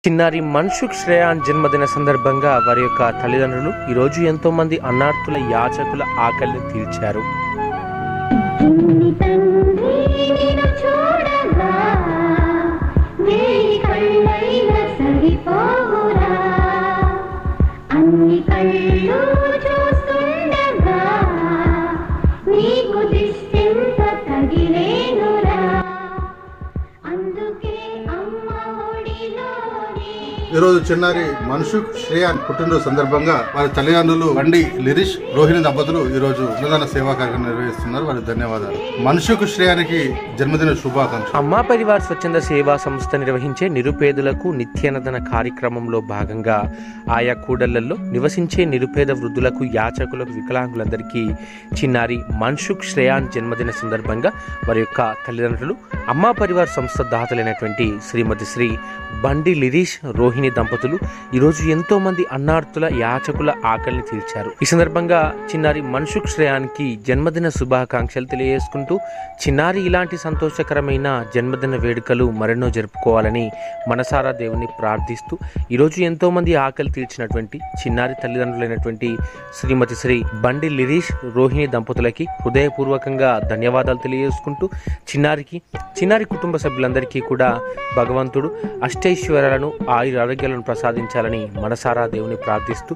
చిన్నారి మన్సుఖ్ శ్రేయాన్ జన్మదిన సందర్భంగా వారి యొక్క తల్లిదండ్రులు ఈరోజు ఎంతో మంది అన్నార్తుల యాచకుల ఆకలిని తీర్చారు. ఈరోజు చిన్నారి మన్సుఖ్ శ్రేయాన్ పుట్టినరోజు సందర్భంగా వారి తల్లిదండ్రులు బండి లిరీష్ రోహిణి దంపతులు ఈ రోజు అన్నదాన సేవా కార్యక్రమం నిర్వహిస్తున్నారు. వారికి ధన్యవాదాలు. మన్సుఖ్ శ్రేయానికి జన్మదిన శుభాకాంక్షలు. అమ్మా పరివార్ స్వచ్ఛంద సేవా సంస్థ నిర్వహించే నిరుపేదలకు నిత్యాన్నదాన కార్యక్రమంలో భాగంగా ఆయా కూడళ్లలో నివసించే నిరుపేద వృద్ధులకు, యాచకులకు, వికలాంగులందరికీ చిన్నారి మన్సుఖ్ శ్రేయాన్ జన్మదిన సందర్భంగా వారి యొక్క తల్లిదండ్రులు అమ్మా పరివార్ సంస్థ దాతలైనటువంటి శ్రీమతి శ్రీ బండి లిరీష్ రోహిణి దంపతులు ఈరోజు ఎంతో మంది అన్నార్తుల యాచకుల ఆకలిని తీర్చారు. ఈ సందర్భంగా చిన్నారి మన్సుఖ్ శ్రేయానికి జన్మదిన శుభాకాంక్షలు తెలియజేసుకుంటూ చిన్నారి ఇలాంటి సంతోషకరమైన జన్మదిన వేడుకలు మరెన్నో జరుపుకోవాలని మనసారా దేవుని ప్రార్థిస్తూ ఈరోజు ఎంతో మంది ఆకలి తీర్చినటువంటి చిన్నారి తల్లిదండ్రులైనటువంటి శ్రీమతి శ్రీ బండి లిరీష్ రోహిణి దంపతులకి హృదయపూర్వకంగా ధన్యవాదాలు తెలియజేసుకుంటూ చిన్నారి కుటుంబ సభ్యులందరికీ కూడా భగవంతుడు అష్టైశ్వర్యాలను, ఆయుర ఆరోగ్యాలను ప్రసాదించాలని మనసారా దేవుని ప్రార్థిస్తూ